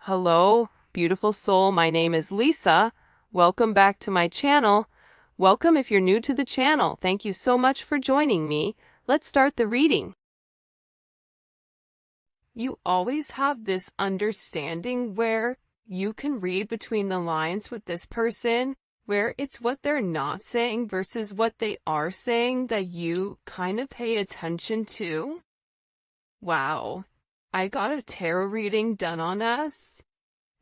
Hello, beautiful soul. My name is Lisa. Welcome back to my channel. Welcome if you're new to the channel. Thank you so much for joining me. Let's start the reading. You always have this understanding where you can read between the lines with this person, where it's what they're not saying versus what they are saying that you kind of pay attention to. Wow. I got a tarot reading done on us.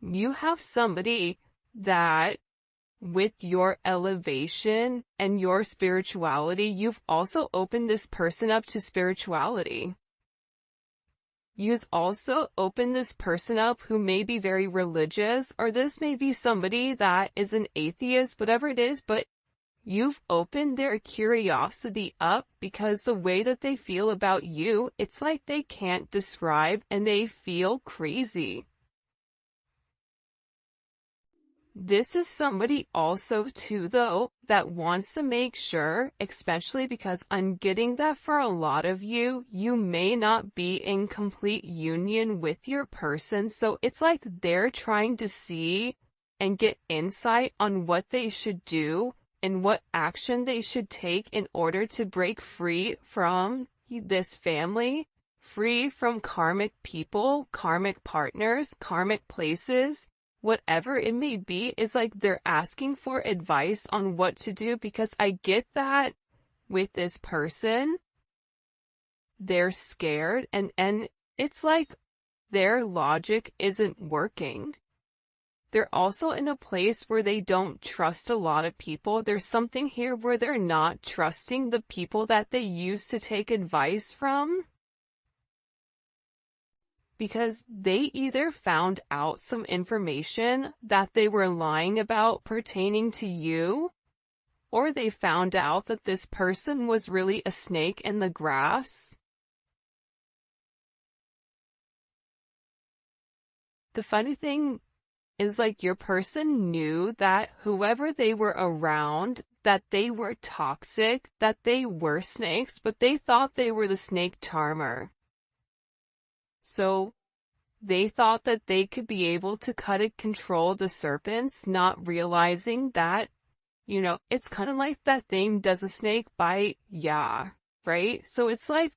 You have somebody that, with your elevation and your spirituality, you've also opened this person up to spirituality. You've also opened this person up who may be very religious, or this may be somebody that is an atheist, whatever it is, but you've opened their curiosity up because the way that they feel about you, it's like they can't describe and they feel crazy. This is somebody also too though that wants to make sure, especially because I'm getting that for a lot of you, you may not be in complete union with your person, so it's like they're trying to see and get insight on what they should do and what action they should take in order to break free from this family, free from karmic people, karmic partners, karmic places, whatever it may be. Is like they're asking for advice on what to do, because I get that with this person, they're scared and it's like their logic isn't working. They're also in a place where they don't trust a lot of people. There's something here where they're not trusting the people that they used to take advice from, because they either found out some information that they were lying about pertaining to you, or they found out that this person was really a snake in the grass. The funny thing is, like, your person knew that whoever they were around, that they were toxic, that they were snakes, but they thought they were the snake charmer. So they thought that they could be able to cut and control the serpents, not realizing that, it's kind of like that thing, does a snake bite? Yeah, right? So it's like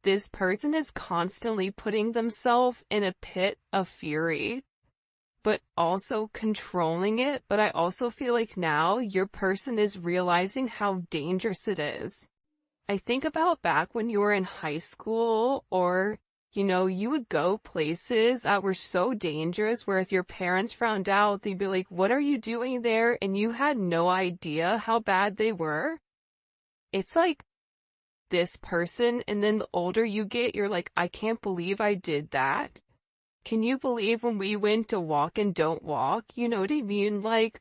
this person is constantly putting themselves in a pit of fury, but also controlling it. But I also feel like now your person is realizing how dangerous it is. I think about back when you were in high school, or you would go places that were so dangerous where if your parents found out, they'd be like, what are you doing there? And you had no idea how bad they were. It's like this person, and then the older you get, you're like, I can't believe I did that. Can you believe when we went to walk and don't walk? You know what I mean? Like,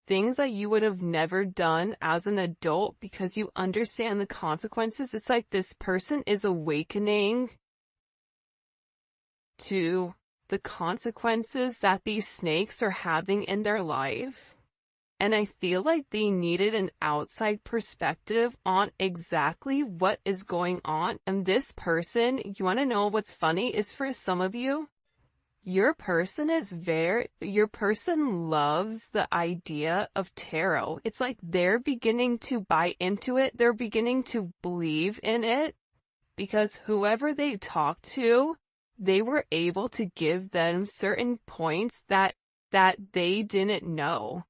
things that you would have never done as an adult because you understand the consequences. It's like this person is awakening to the consequences that these snakes are having in their life. And I feel like they needed an outside perspective on exactly what is going on. And this person, you want to know what's funny, is for some of you, your person loves the idea of tarot. It's like they're beginning to buy into it. They're beginning to believe in it because whoever they talked to, they were able to give them certain points that they didn't know.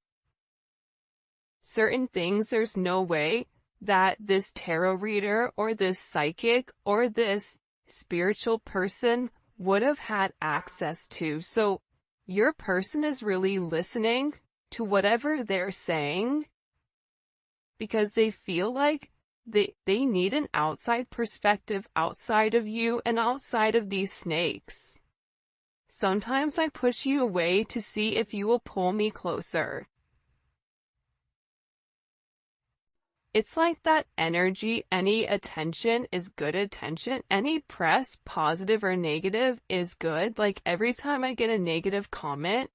Certain things there's no way that this tarot reader or this psychic or this spiritual person would have had access to. So your person is really listening to whatever they're saying because they feel like they need an outside perspective outside of you and outside of these snakes. Sometimes I push you away to see if you will pull me closer. It's like that energy, any attention is good attention. Any press, positive or negative, is good. Like every time I get a negative comment,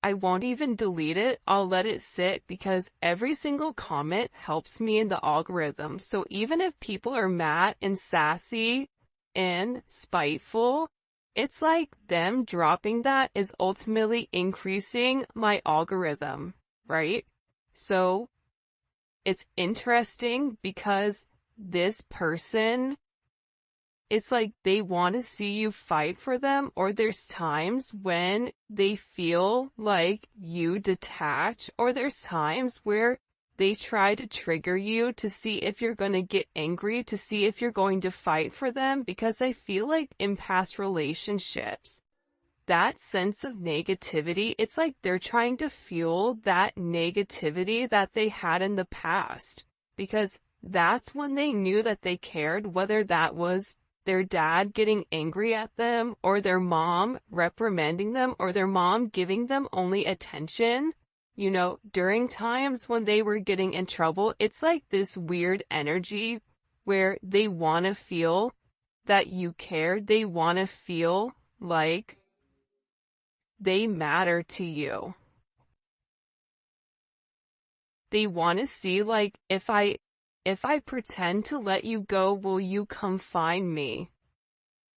I won't even delete it. I'll let it sit because every single comment helps me in the algorithm. So even if people are mad and sassy and spiteful, it's like them dropping that is ultimately increasing my algorithm, right? So it's interesting because this person, it's like they want to see you fight for them, or there's times when they feel like you detach, or there's times where they try to trigger you to see if you're going to get angry, to see if you're going to fight for them, because I feel like in past relationships, that sense of negativity, it's like they're trying to fuel that negativity that they had in the past, because that's when they knew that they cared, whether that was their dad getting angry at them, or their mom reprimanding them, or their mom giving them only attention. You know, during times when they were getting in trouble, it's like this weird energy where they want to feel that you care. They want to feel like they matter to you. They want to see, like, if I pretend to let you go, will you come find me?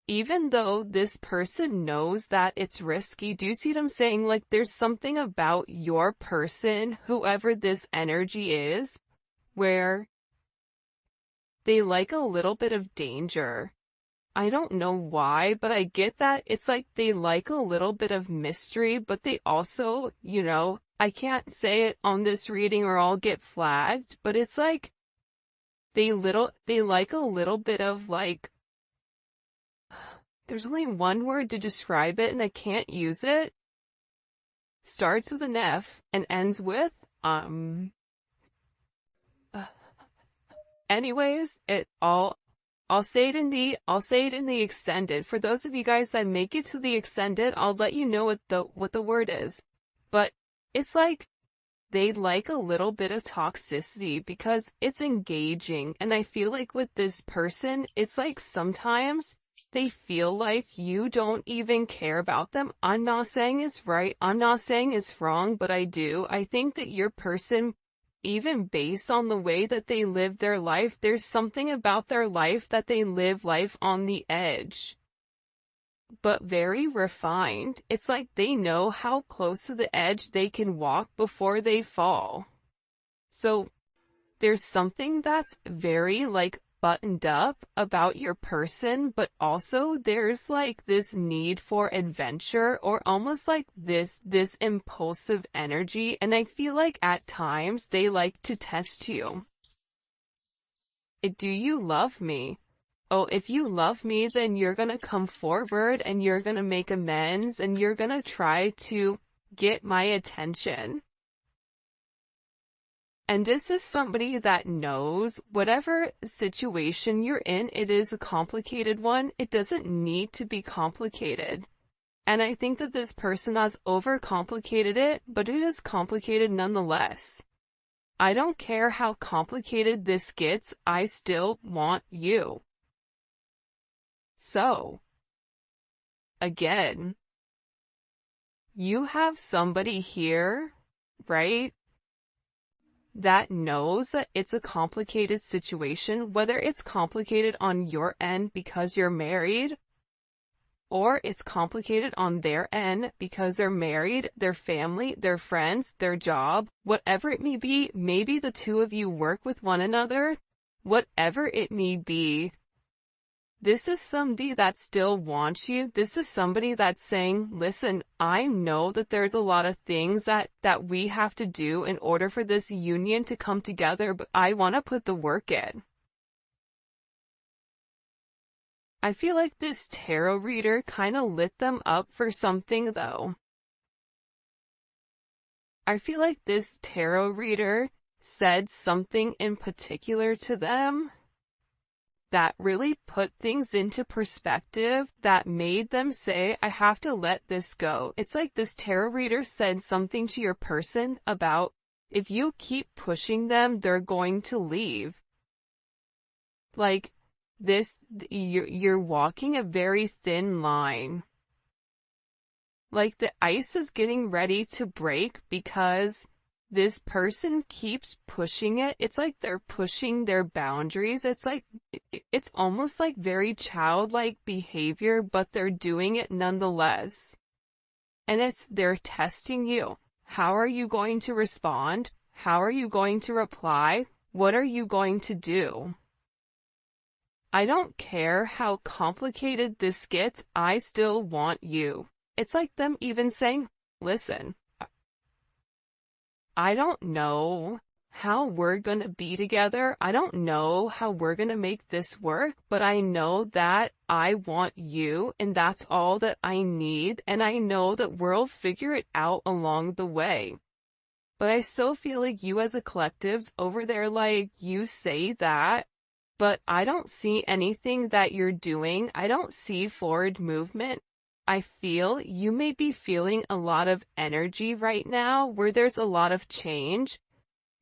Even though this person knows that it's risky. Do you see what I'm saying? Like, there's something about your person, whoever this energy is, where they like a little bit of danger. I don't know why, but I get that. It's like they like a little bit of mystery, but they also, you know, I can't say it on this reading or I'll get flagged, but it's like they like a little bit of, like, there's only one word to describe it and I can't use it. Starts with an F and ends with, anyways, I'll say it in the extended. For those of you guys that make it to the extended, I'll let you know what the word is. But it's like they like a little bit of toxicity because it's engaging. And I feel like with this person, it's like sometimes they feel like you don't even care about them. I'm not saying it's right. I'm not saying it's wrong, but I do. I think that your person, even based on the way that they live their life, there's something about their life that they live life on the edge, but very refined. It's like they know how close to the edge they can walk before they fall. So there's something that's very, like, buttoned up about your person, but also there's like this need for adventure, or almost like this impulsive energy, and I feel like at times they like to test you. Do you love me? Oh, if you love me, then you're gonna come forward and you're gonna make amends and you're gonna try to get my attention. And this is somebody that knows whatever situation you're in, it is a complicated one. It doesn't need to be complicated. And I think that this person has overcomplicated it, but it is complicated nonetheless. I don't care how complicated this gets, I still want you. So, again, you have somebody here, right, that knows that it's a complicated situation, whether it's complicated on your end because you're married, or it's complicated on their end because they're married, their family, their friends, their job, whatever it may be. Maybe the two of you work with one another, whatever it may be. This is somebody that still wants you. This is somebody that's saying, listen, I know that there's a lot of things that we have to do in order for this union to come together, but I want to put the work in. I feel like this tarot reader kind of lit them up for something, though. I feel like this tarot reader said something in particular to them that really put things into perspective, that made them say, I have to let this go. It's like this tarot reader said something to your person about, if you keep pushing them, they're going to leave. Like, this, you're walking a very thin line. Like, the ice is getting ready to break because this person keeps pushing it. It's like they're pushing their boundaries. It's like, it's almost like very childlike behavior, but they're doing it nonetheless. And they're testing you. How are you going to respond? How are you going to reply? What are you going to do? I don't care how complicated this gets, I still want you. It's like them even saying, listen, I don't know how we're gonna be together. I don't know how we're gonna make this work, but I know that I want you, and that's all that I need, and I know that we'll figure it out along the way. But I still feel like you as a collective's over there, like, you say that, but I don't see anything that you're doing. I don't see forward movement. I feel you may be feeling a lot of energy right now where there's a lot of change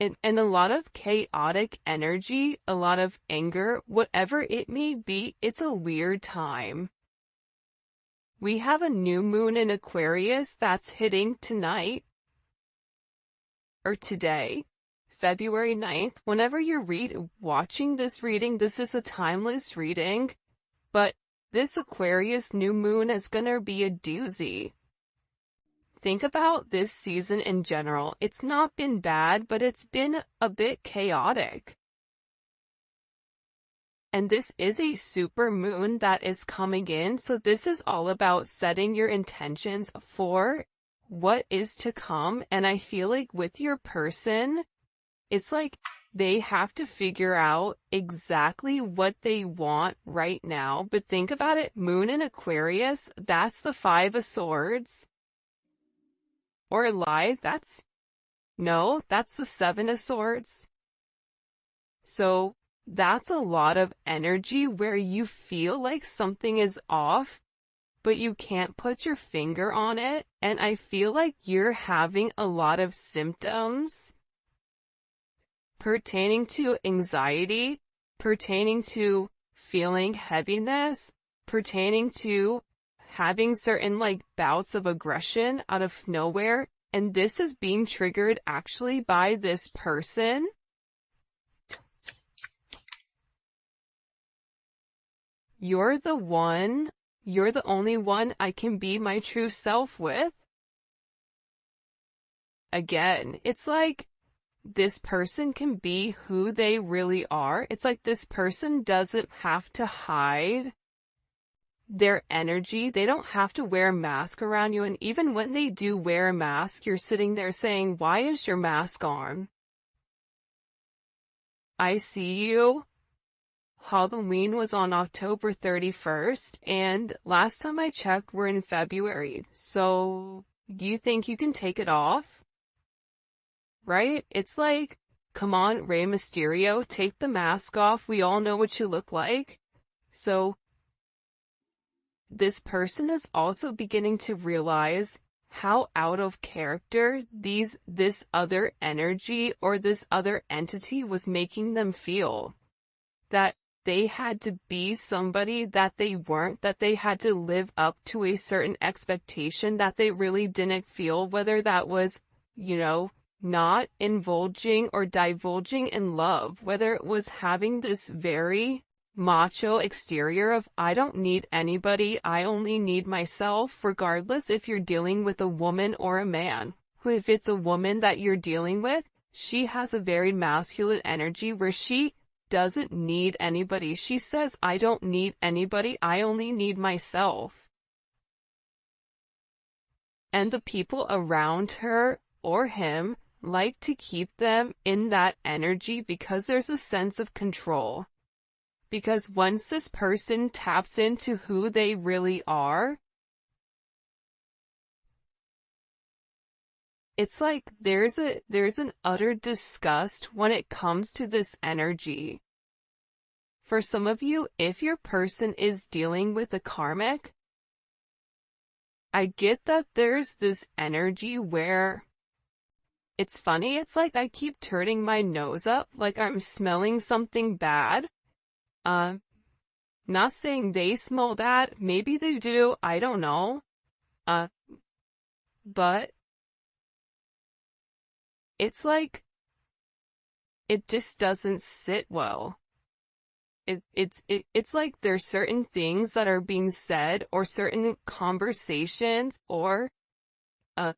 and a lot of chaotic energy, a lot of anger, whatever it may be. It's a weird time. We have a new moon in Aquarius that's hitting tonight or today, February 9th. Whenever you're watching this reading, this is a timeless reading, but this Aquarius new moon is gonna be a doozy. Think about this season in general. It's not been bad, but it's been a bit chaotic. And this is a super moon that is coming in, so this is all about setting your intentions for what is to come. And I feel like with your person, it's like they have to figure out exactly what they want right now. But think about it, moon in Aquarius, that's the 5 of Swords. Or lie, that's the 7 of Swords. So that's a lot of energy where you feel like something is off, but you can't put your finger on it. And I feel like you're having a lot of symptoms pertaining to anxiety, pertaining to feeling heaviness, pertaining to having certain like bouts of aggression out of nowhere. And this is being triggered actually by this person. You're the only one I can be my true self with. Again, it's like this person can be who they really are. It's like this person doesn't have to hide their energy. They don't have to wear a mask around you. And even when they do wear a mask, you're sitting there saying, why is your mask on? I see you. Halloween was on October 31st, and last time I checked, we're in February. So, do you think you can take it off? Right? It's like, come on, Rey Mysterio, take the mask off. We all know what you look like. So, this person is also beginning to realize how out of character this other energy or this other entity was making them feel. That they had to be somebody that they weren't, that they had to live up to a certain expectation that they really didn't feel, whether that was, not indulging or divulging in love, whether it was having this very macho exterior of, I don't need anybody, I only need myself, regardless if you're dealing with a woman or a man. If it's a woman that you're dealing with, she has a very masculine energy where she doesn't need anybody. She says, I don't need anybody, I only need myself. And the people around her or him like to keep them in that energy because there's a sense of control. Because once this person taps into who they really are, it's like there's an utter disgust when it comes to this energy. For some of you, if your person is dealing with a karmic, I get that there's this energy where it's funny, it's like I keep turning my nose up, like I'm smelling something bad. Not saying they smell bad, maybe they do, I don't know. But it's like, it just doesn't sit well. It's like there's certain things that are being said, or certain conversations, or uh,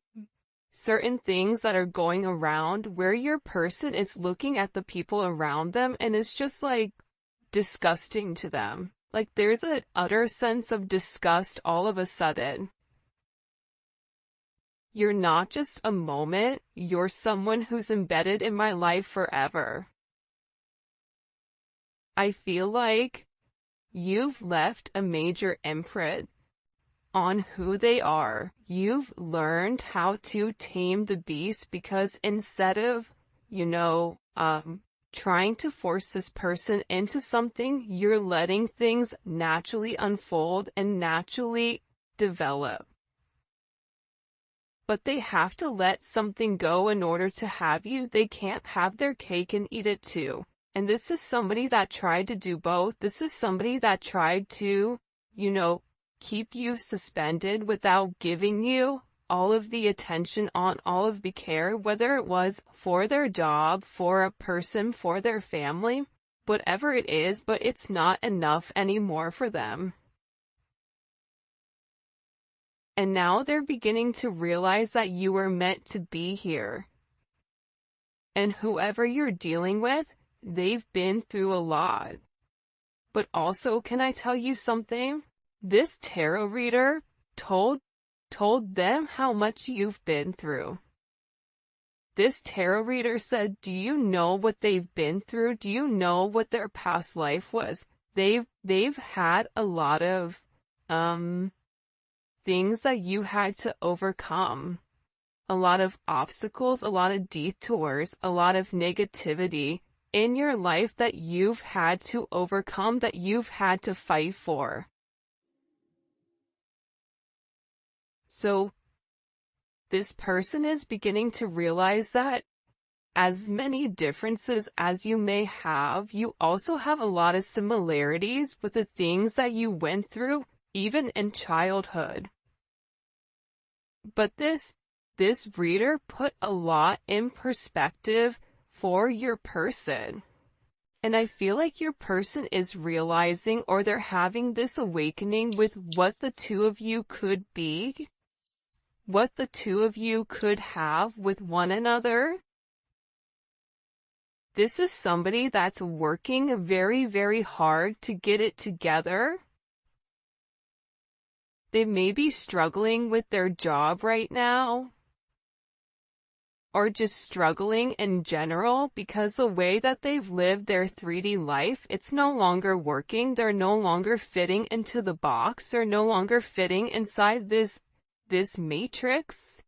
certain things that are going around where your person is looking at the people around them and it's just like disgusting to them. Like there's an utter sense of disgust all of a sudden. You're not just a moment, you're someone who's embedded in my life forever. I feel like you've left a major imprint on who they are. You've learned how to tame the beast, because instead of, trying to force this person into something, you're letting things naturally unfold and naturally develop. But they have to let something go in order to have you. They can't have their cake and eat it too. And this is somebody that tried to do both. This is somebody that tried to, keep you suspended without giving you all of the attention, on all of the care, whether it was for their job, for a person, for their family, whatever it is, but it's not enough anymore for them. And now they're beginning to realize that you were meant to be here. And whoever you're dealing with, they've been through a lot. But also, can I tell you something? This tarot reader told them how much you've been through. This tarot reader said, do you know what they've been through? Do you know what their past life was? They've had a lot of things that you had to overcome. A lot of obstacles, a lot of detours, a lot of negativity in your life that you've had to overcome, that you've had to fight for. So, this person is beginning to realize that as many differences as you may have, you also have a lot of similarities with the things that you went through, even in childhood. But this reader put a lot in perspective for your person. And I feel like your person is realizing, or they're having this awakening with what the two of you could be, what the two of you could have with one another. This is somebody that's working very, very hard to get it together. They may be struggling with their job right now, or just struggling in general, because the way that they've lived their 3D life, it's no longer working. They're no longer fitting into the box. They're no longer fitting inside this matrix.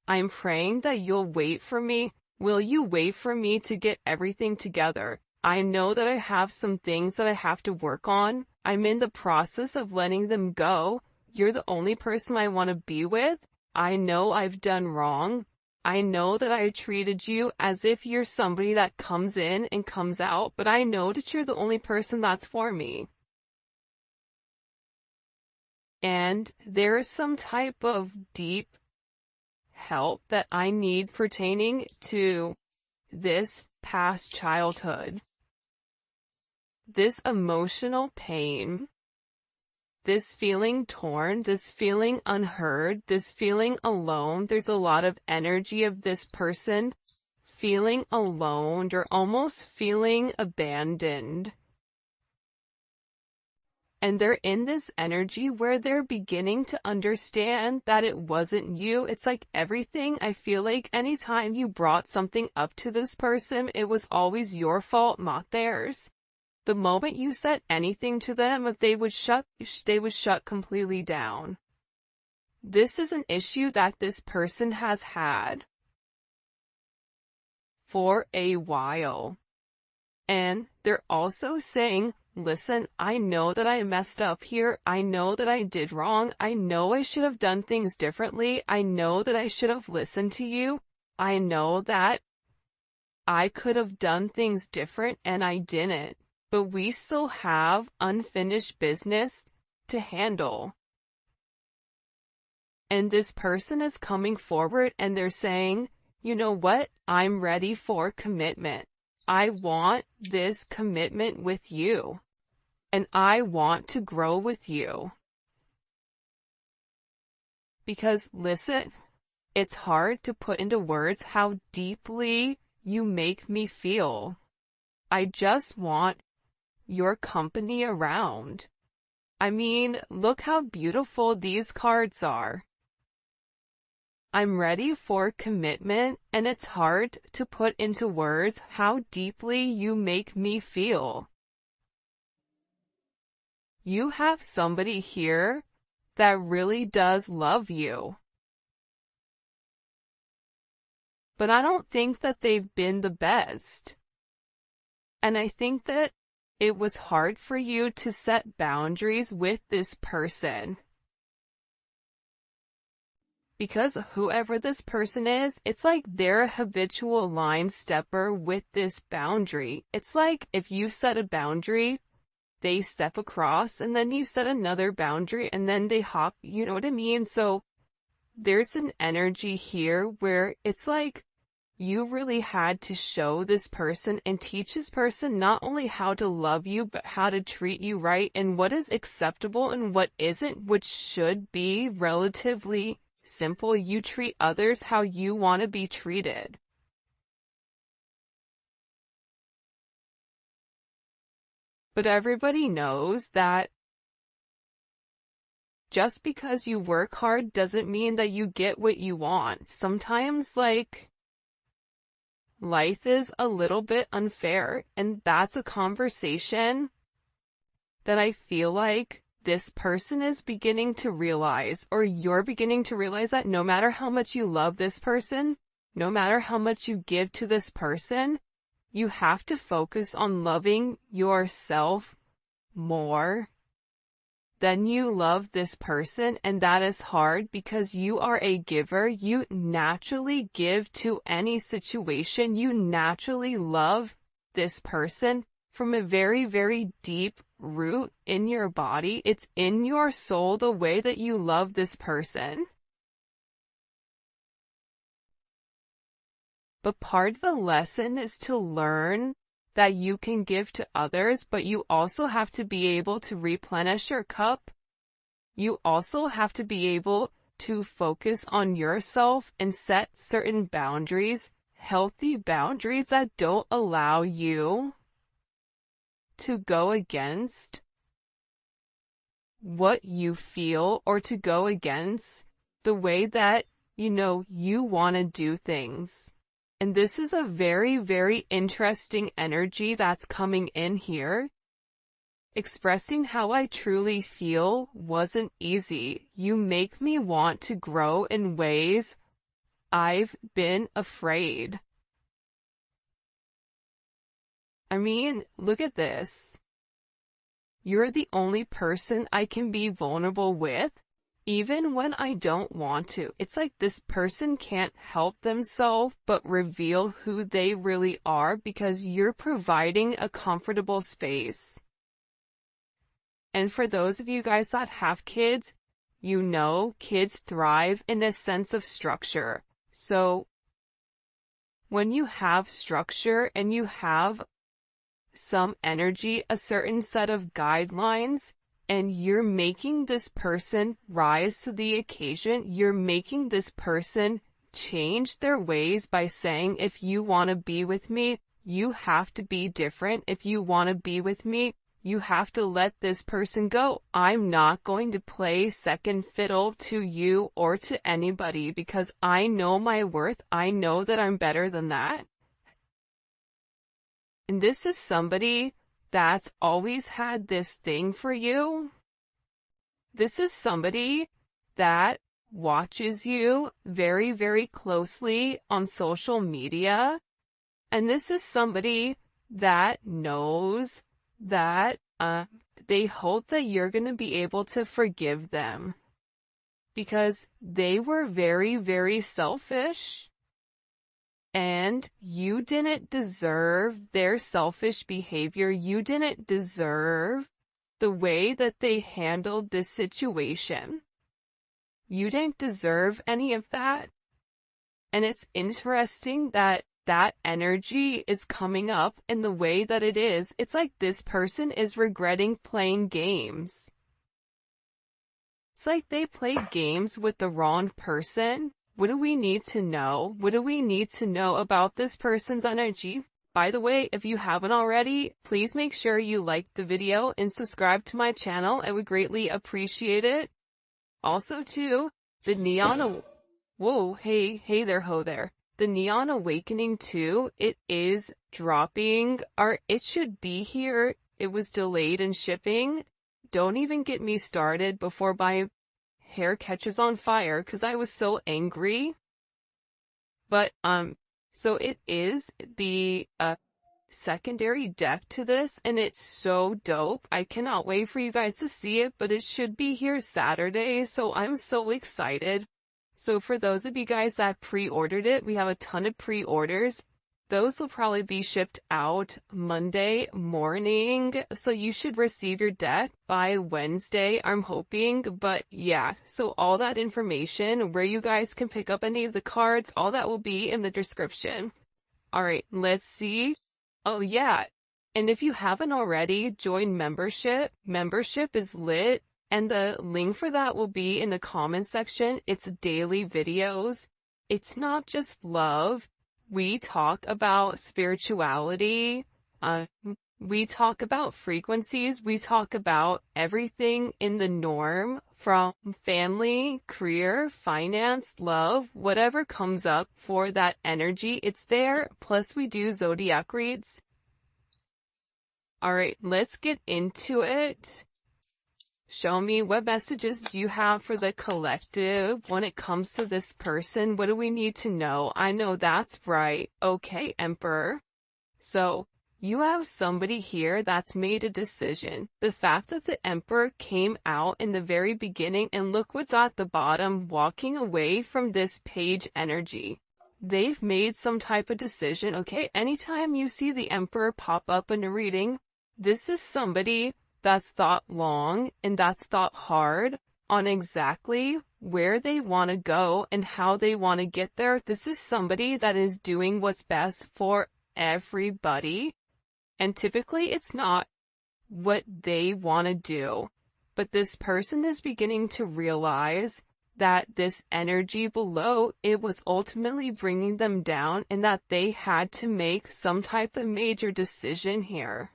I'm praying that you'll wait for me. Will you wait for me to get everything together? I know that I have some things that I have to work on. I'm in the process of letting them go. You're the only person I want to be with. I know I've done wrong. I know that I treated you as if you're somebody that comes in and comes out, but I know that you're the only person that's for me. And there's some type of deep help that I need pertaining to this past childhood. This emotional pain. This feeling torn, this feeling unheard, this feeling alone. There's a lot of energy of this person feeling alone, or almost feeling abandoned. And they're in this energy where they're beginning to understand that it wasn't you. It's like everything, I feel like anytime you brought something up to this person, it was always your fault, not theirs. The moment you said anything to them, if they would shut completely down. This is an issue that this person has had for a while. And they're also saying, listen, I know that I messed up here. I know that I did wrong. I know I should have done things differently. I know that I should have listened to you. I know that I could have done things different and I didn't. But we still have unfinished business to handle. And this person is coming forward and they're saying, you know what? I'm ready for commitment. I want this commitment with you. And I want to grow with you. Because listen, it's hard to put into words how deeply you make me feel. I just want your company around. I mean, look how beautiful these cards are. I'm ready for commitment, and it's hard to put into words how deeply you make me feel. You have somebody here that really does love you. But I don't think that they've been the best. And I think that it was hard for you to set boundaries with this person. Because whoever this person is, it's like they're a habitual line stepper with this boundary. It's like if you set a boundary, they step across, and then you set another boundary, and then they hop, you know what I mean? So there's an energy here where it's like you really had to show this person and teach this person not only how to love you, but how to treat you right, and what is acceptable and what isn't, which should be relatively simple. You treat others how you want to be treated. But everybody knows that just because you work hard doesn't mean that you get what you want. Sometimes, like, life is a little bit unfair, and that's a conversation that I feel like this person is beginning to realize, or you're beginning to realize, that no matter how much you love this person, no matter how much you give to this person, you have to focus on loving yourself more than you love this person. And that is hard because you are a giver. You naturally give to any situation. You naturally love this person from a very, very deep root in your body. It's in your soul, the way that you love this person. But part of the lesson is to learn that you can give to others, but you also have to be able to replenish your cup. You also have to be able to focus on yourself and set certain boundaries, healthy boundaries that don't allow you to go against what you feel, or to go against the way that, you want to do things. And this is a very, very interesting energy that's coming in here. Expressing how I truly feel wasn't easy. You make me want to grow in ways I've been afraid. I mean, look at this. You're the only person I can be vulnerable with, even when I don't want to. It's like this person can't help themselves but reveal who they really are because you're providing a comfortable space. And for those of you guys that have kids, kids thrive in a sense of structure. So when you have structure and you have some energy, a certain set of guidelines, and you're making this person rise to the occasion, you're making this person change their ways by saying, if you want to be with me, you have to be different. If you want to be with me, you have to let this person go. I'm not going to play second fiddle to you or to anybody because I know my worth. I know that I'm better than that. And this is somebody that's always had this thing for you. This is somebody that watches you very, very closely on social media. And this is somebody that knows that they hope that you're going to be able to forgive them because they were very, very selfish. And you didn't deserve their selfish behavior. You didn't deserve the way that they handled this situation. You didn't deserve any of that. And it's interesting that that energy is coming up in the way that it is. It's like this person is regretting playing games. It's like they played games with the wrong person. What do we need to know? What do we need to know about this person's energy? By the way, if you haven't already, please make sure you like the video and subscribe to my channel. I would greatly appreciate it. Also too, the Neon, whoa, hey there, ho there. The Neon Awakening 2, it is dropping, or it should be here. It was delayed in shipping. Don't even get me started before my hair catches on fire, because I was so angry. But, so it is the, secondary deck to this, and it's so dope. I cannot wait for you guys to see it, but it should be here Saturday, so I'm so excited. So for those of you guys that pre-ordered it, we have a ton of pre-orders. Those will probably be shipped out Monday morning, so you should receive your deck by Wednesday, I'm hoping. But yeah, so all that information, where you guys can pick up any of the cards, all that will be in the description. Alright, let's see. Oh yeah, and if you haven't already, join membership. Membership is lit. And the link for that will be in the comment section. It's daily videos. It's not just love. We talk about spirituality. We talk about frequencies. We talk about everything in the norm, from family, career, finance, love, whatever comes up for that energy, it's there. Plus we do zodiac reads. Alright, let's get into it. Show me, what messages do you have for the collective when it comes to this person? What do we need to know? I know that's right. Okay, Emperor. So, you have somebody here that's made a decision. The fact that the Emperor came out in the very beginning, and look what's at the bottom, walking away from this page energy. They've made some type of decision, okay? Anytime you see the Emperor pop up in a reading, this is somebody that's thought long and that's thought hard on exactly where they want to go and how they want to get there. This is somebody that is doing what's best for everybody. And typically it's not what they want to do. But this person is beginning to realize that this energy below, it was ultimately bringing them down, and that they had to make some type of major decision here.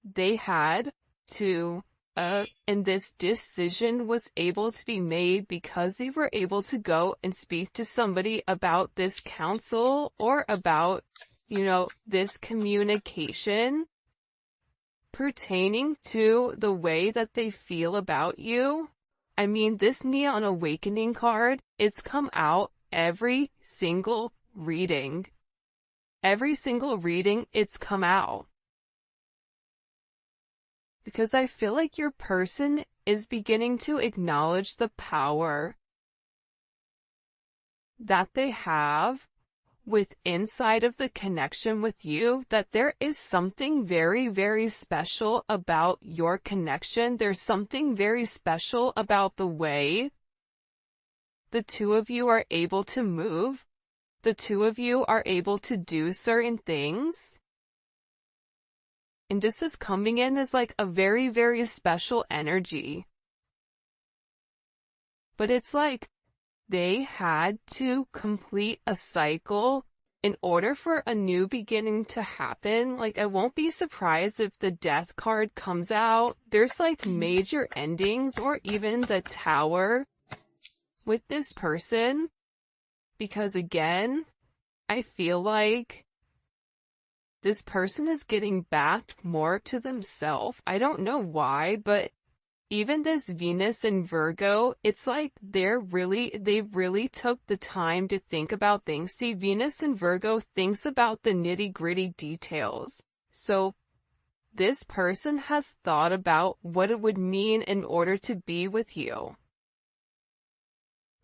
They had to, and this decision was able to be made because they were able to go and speak to somebody about this counsel, or about, you know, this communication pertaining to the way that they feel about you. I mean, this Neon Awakening card, it's come out every single reading. Every single reading, it's come out. Because I feel like your person is beginning to acknowledge the power that they have with inside of the connection with you, that there is something very, very special about your connection. There's something very special about the way the two of you are able to move. The two of you are able to do certain things. And this is coming in as like a very, very special energy. But it's like they had to complete a cycle in order for a new beginning to happen. Like, I won't be surprised if the Death card comes out. There's like major endings, or even the Tower with this person. Because again, I feel like this person is getting back more to themselves. I don't know why, but even this Venus and Virgo, it's like they really took the time to think about things. See, Venus and Virgo thinks about the nitty-gritty details. So this person has thought about what it would mean in order to be with you.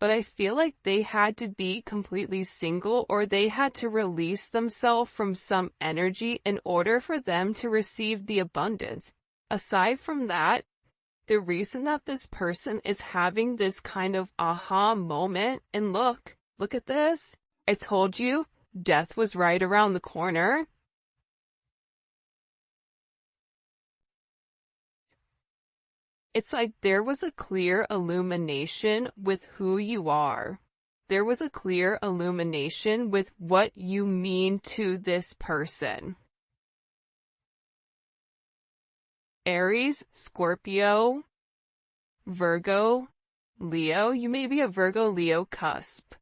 But I feel like they had to be completely single, or they had to release themselves from some energy in order for them to receive the abundance. Aside from that, the reason that this person is having this kind of aha moment, and look at this. I told you, death was right around the corner. It's like there was a clear illumination with who you are. There was a clear illumination with what you mean to this person. Aries, Scorpio, Virgo, Leo. You may be a Virgo-Leo cusp.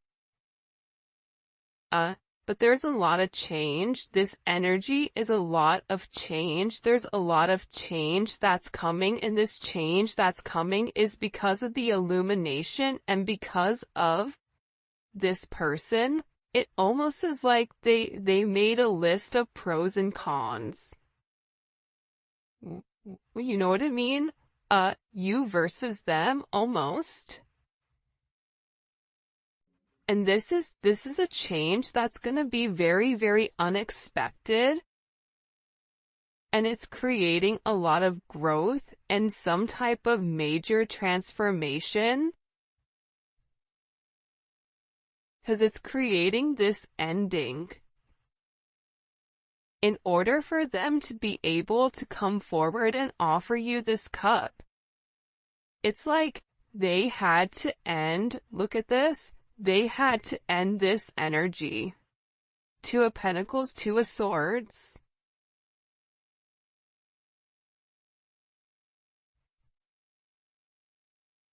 But there's a lot of change. This energy is a lot of change. There's a lot of change that's coming, and this change that's coming is because of the illumination and because of this person. It almost is like they made a list of pros and cons. You know what I mean? You versus them, almost. And this is a change that's going to be very, very unexpected. And it's creating a lot of growth and some type of major transformation. Because it's creating this ending. In order for them to be able to come forward and offer you this cup, it's like they had to end, look at this, they had to end this energy. Two of Pentacles, Two of Swords.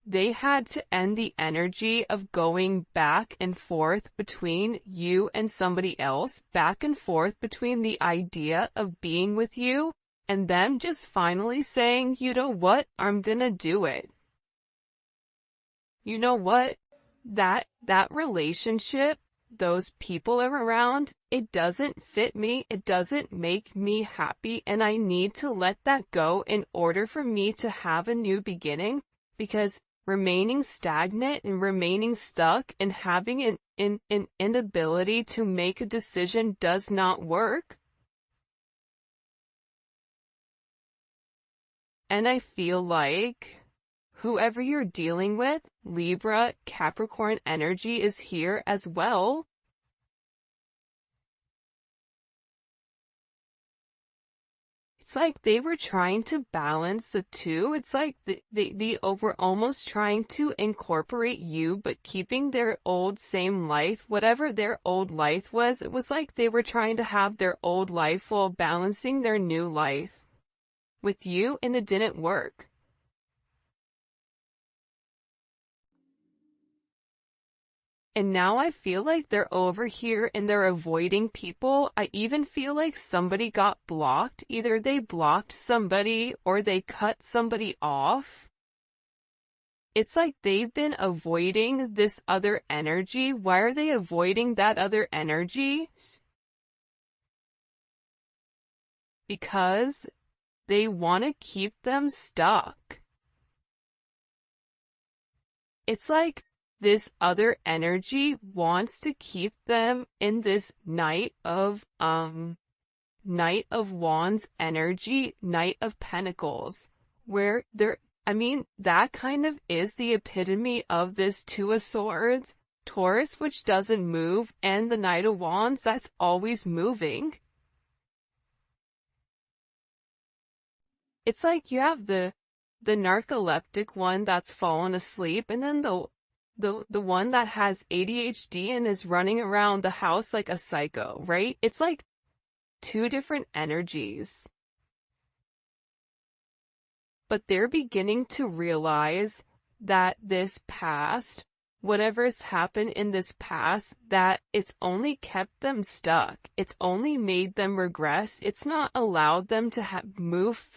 They had to end the energy of going back and forth between you and somebody else, back and forth between the idea of being with you, and them just finally saying, you know what, I'm gonna do it. You know what? That relationship, those people are around, it doesn't fit me, it doesn't make me happy, and I need to let that go in order for me to have a new beginning, because remaining stagnant and remaining stuck and having an inability to make a decision does not work. And I feel like whoever you're dealing with, Libra, Capricorn energy is here as well. It's like they were trying to balance the two. It's like they were almost trying to incorporate you, but keeping their old same life, whatever their old life was. It was like they were trying to have their old life while balancing their new life with you, and it didn't work. And now I feel like they're over here and they're avoiding people. I even feel like somebody got blocked. Either they blocked somebody or they cut somebody off. It's like they've been avoiding this other energy. Why are they avoiding that other energy? Because they want to keep them stuck. It's like this other energy wants to keep them in this Knight of Wands energy, Knight of Pentacles, where that kind of is the epitome of this Two of Swords, Taurus, which doesn't move, and the Knight of Wands, that's always moving. It's like you have the narcoleptic one that's fallen asleep, and then the one that has ADHD and is running around the house like a psycho, right? It's like two different energies. But they're beginning to realize that this past, whatever's happened in this past, that it's only kept them stuck. It's only made them regress. It's not allowed them to move forward.